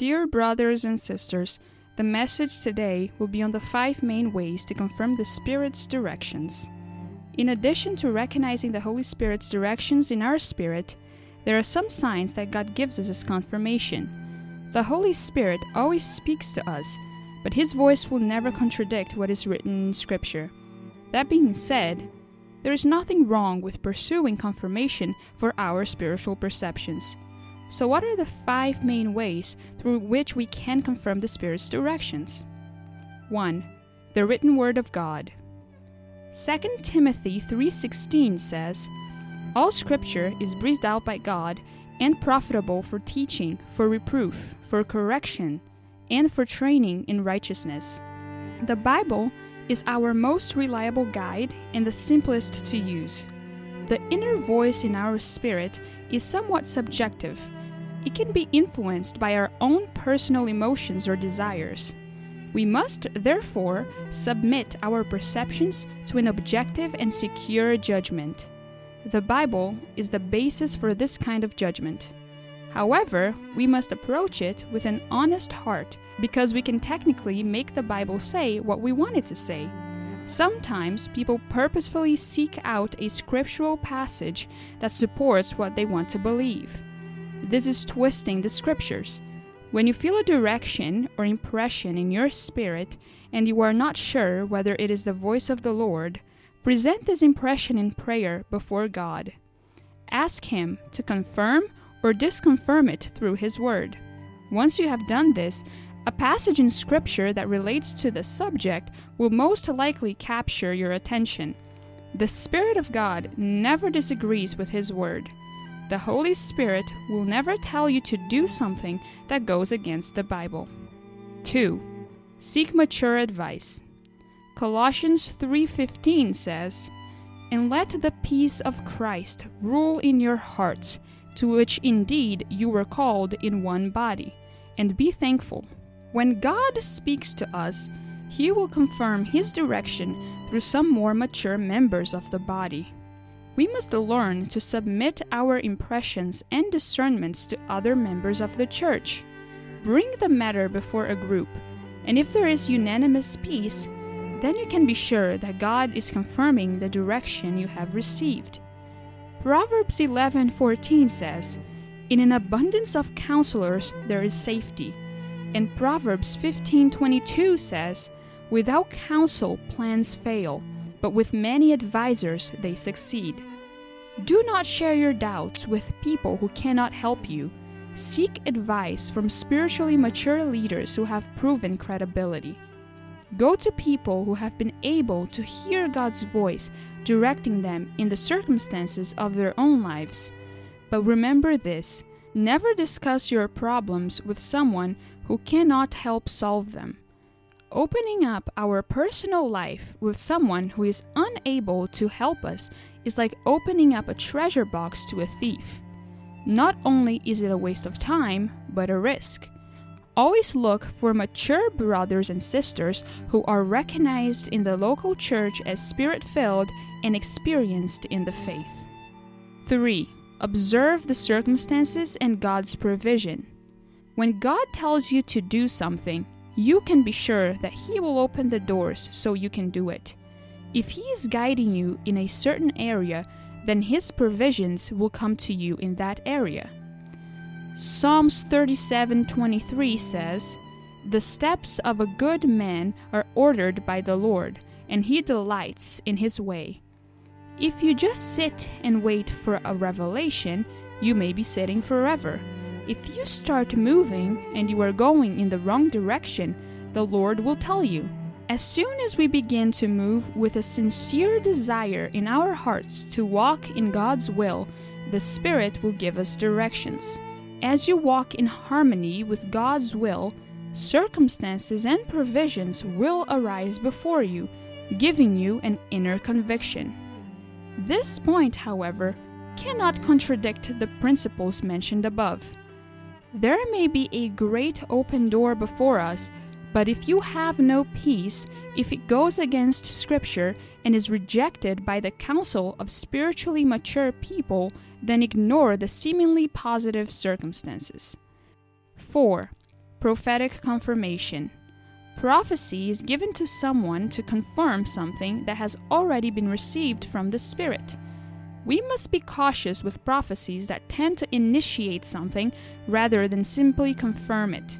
Dear brothers and sisters, the message today will be on the 5 main ways to confirm the Spirit's directions. In addition to recognizing the Holy Spirit's directions in our spirit, there are some signs that God gives us as confirmation. The Holy Spirit always speaks to us, but His voice will never contradict what is written in Scripture. That being said, there is nothing wrong with pursuing confirmation for our spiritual perceptions. So what are the 5 main ways through which we can confirm the Spirit's directions? 1. The written Word of God. 2 Timothy 3:16 says, "All Scripture is breathed out by God and profitable for teaching, for reproof, for correction, and for training in righteousness." The Bible is our most reliable guide and the simplest to use. The inner voice in our spirit is somewhat subjective. It can be influenced by our own personal emotions or desires. We must, therefore, submit our perceptions to an objective and secure judgment. The Bible is the basis for this kind of judgment. However, we must approach it with an honest heart because we can technically make the Bible say what we want it to say. Sometimes people purposefully seek out a scriptural passage that supports what they want to believe. This is twisting the Scriptures. When you feel a direction or impression in your spirit and you are not sure whether it is the voice of the Lord, present this impression in prayer before God. Ask Him to confirm or disconfirm it through His Word. Once you have done this, a passage in Scripture that relates to the subject will most likely capture your attention. The Spirit of God never disagrees with His Word. The Holy Spirit will never tell you to do something that goes against the Bible. 2. Seek mature advice. Colossians 3:15 says, "And let the peace of Christ rule in your hearts, to which indeed you were called in one body, and be thankful." When God speaks to us, He will confirm His direction through some more mature members of the body. We must learn to submit our impressions and discernments to other members of the church. Bring the matter before a group, and if there is unanimous peace, then you can be sure that God is confirming the direction you have received. Proverbs 11:14 says, "In an abundance of counselors there is safety." And Proverbs 15:22 says, "Without counsel plans fail, but with many advisors they succeed." Do not share your doubts with people who cannot help you. Seek advice from spiritually mature leaders who have proven credibility. Go to people who have been able to hear God's voice directing them in the circumstances of their own lives. But remember this, never discuss your problems with someone who cannot help solve them. Opening up our personal life with someone who is unable to help us is like opening up a treasure box to a thief. Not only is it a waste of time, but a risk. Always look for mature brothers and sisters who are recognized in the local church as Spirit-filled and experienced in the faith. 3. Observe the circumstances and God's provision. When God tells you to do something, you can be sure that He will open the doors so you can do it. If He is guiding you in a certain area, then His provisions will come to you in that area. Psalms 37:23 says, "The steps of a good man are ordered by the Lord, and He delights in His way." If you just sit and wait for a revelation, you may be sitting forever. If you start moving and you are going in the wrong direction, the Lord will tell you. As soon as we begin to move with a sincere desire in our hearts to walk in God's will, the Spirit will give us directions. As you walk in harmony with God's will, circumstances and provisions will arise before you, giving you an inner conviction. This point, however, cannot contradict the principles mentioned above. There may be a great open door before us, but if you have no peace, if it goes against Scripture and is rejected by the counsel of spiritually mature people, then ignore the seemingly positive circumstances. 4. Prophetic confirmation. Prophecy is given to someone to confirm something that has already been received from the Spirit. We must be cautious with prophecies that tend to initiate something rather than simply confirm it.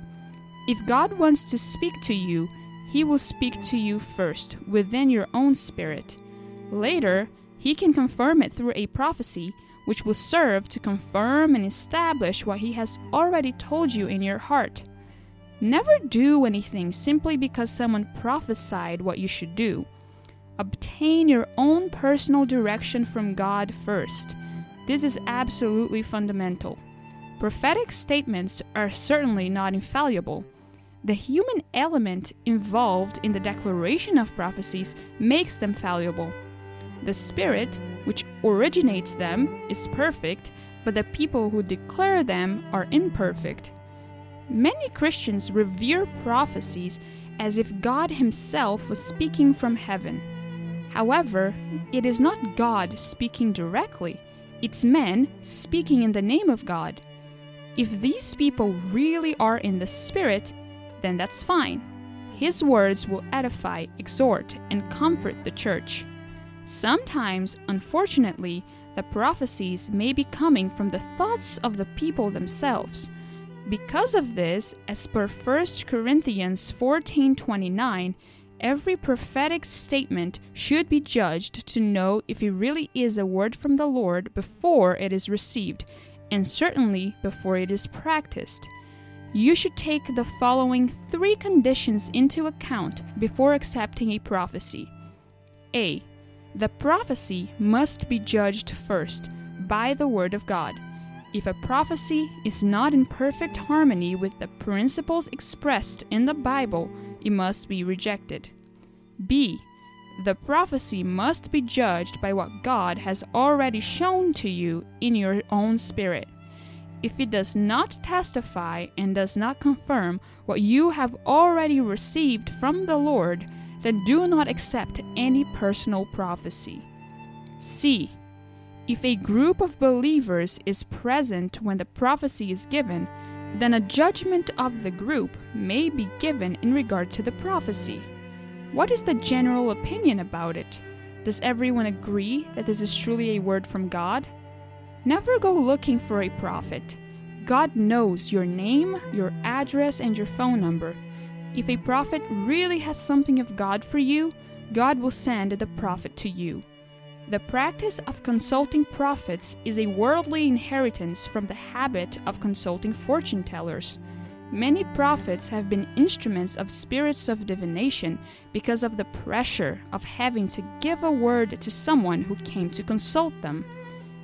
If God wants to speak to you, He will speak to you first within your own spirit. Later, He can confirm it through a prophecy, which will serve to confirm and establish what He has already told you in your heart. Never do anything simply because someone prophesied what you should do. Obtain your own personal direction from God first. This is absolutely fundamental. Prophetic statements are certainly not infallible. The human element involved in the declaration of prophecies makes them fallible. The Spirit, which originates them, is perfect, but the people who declare them are imperfect. Many Christians revere prophecies as if God Himself was speaking from heaven. However, it is not God speaking directly, it's men speaking in the name of God. If these people really are in the Spirit, then that's fine. His words will edify, exhort, and comfort the church. Sometimes, unfortunately, the prophecies may be coming from the thoughts of the people themselves. Because of this, as per 1 Corinthians 14:29, every prophetic statement should be judged to know if it really is a word from the Lord before it is received, and certainly before it is practiced. You should take the following 3 conditions into account before accepting a prophecy. A. The prophecy must be judged first by the Word of God. If a prophecy is not in perfect harmony with the principles expressed in the Bible, it must be rejected. B. The prophecy must be judged by what God has already shown to you in your own spirit. If it does not testify and does not confirm what you have already received from the Lord, then do not accept any personal prophecy. C. If a group of believers is present when the prophecy is given, then a judgment of the group may be given in regard to the prophecy. What is the general opinion about it? Does everyone agree that this is truly a word from God? Never go looking for a prophet. God knows your name, your address, and your phone number. If a prophet really has something of God for you, God will send the prophet to you. The practice of consulting prophets is a worldly inheritance from the habit of consulting fortune tellers. Many prophets have been instruments of spirits of divination because of the pressure of having to give a word to someone who came to consult them.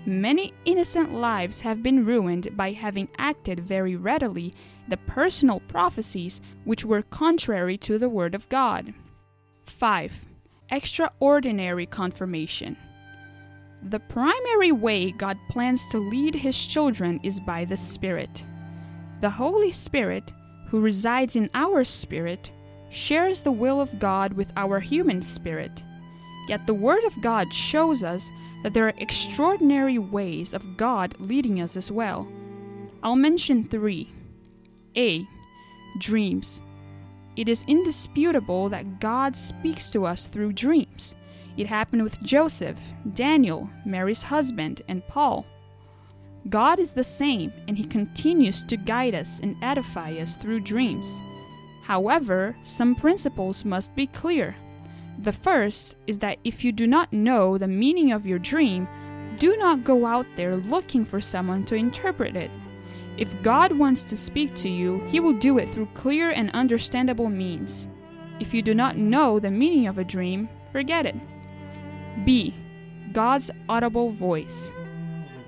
Many innocent lives have been ruined by having acted very readily the personal prophecies which were contrary to the Word of God. 5. Extraordinary confirmation. The primary way God plans to lead His children is by the Spirit. The Holy Spirit, who resides in our spirit, shares the will of God with our human spirit. Yet the Word of God shows us that there are extraordinary ways of God leading us as well. I'll mention 3. A. Dreams. It is indisputable that God speaks to us through dreams. It happened with Joseph, Daniel, Mary's husband, and Paul. God is the same, and He continues to guide us and edify us through dreams. However, some principles must be clear. The first is that if you do not know the meaning of your dream, do not go out there looking for someone to interpret it. If God wants to speak to you, He will do it through clear and understandable means. If you do not know the meaning of a dream, forget it. B. God's audible voice.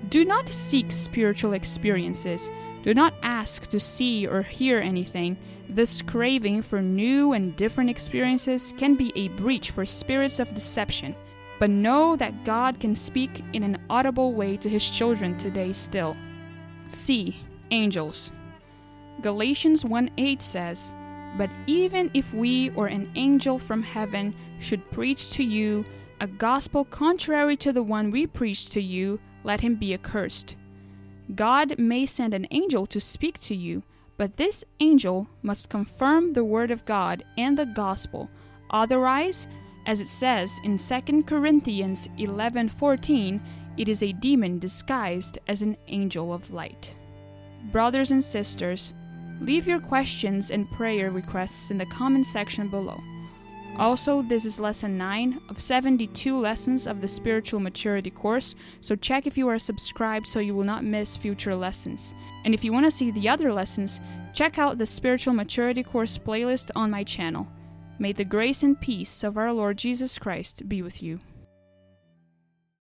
Do not seek spiritual experiences. Do not ask to see or hear anything. This craving for new and different experiences can be a breach for spirits of deception. But know that God can speak in an audible way to His children today still. C. Angels. Galatians 1:8 says, "But even if we or an angel from heaven should preach to you a gospel contrary to the one we preach to you, let him be accursed." God may send an angel to speak to you, But this angel must confirm the word of God and the gospel. Otherwise, as it says in 2 Corinthians 11:14, it is a demon disguised as an angel of light. Brothers and sisters, leave your questions and prayer requests in the comment section below. Also, this is lesson 9 of 72 lessons of the Spiritual Maturity course, so check if you are subscribed so you will not miss future lessons. And if you want to see the other lessons, check out the Spiritual Maturity course playlist on my channel. May the grace and peace of our Lord Jesus Christ be with you.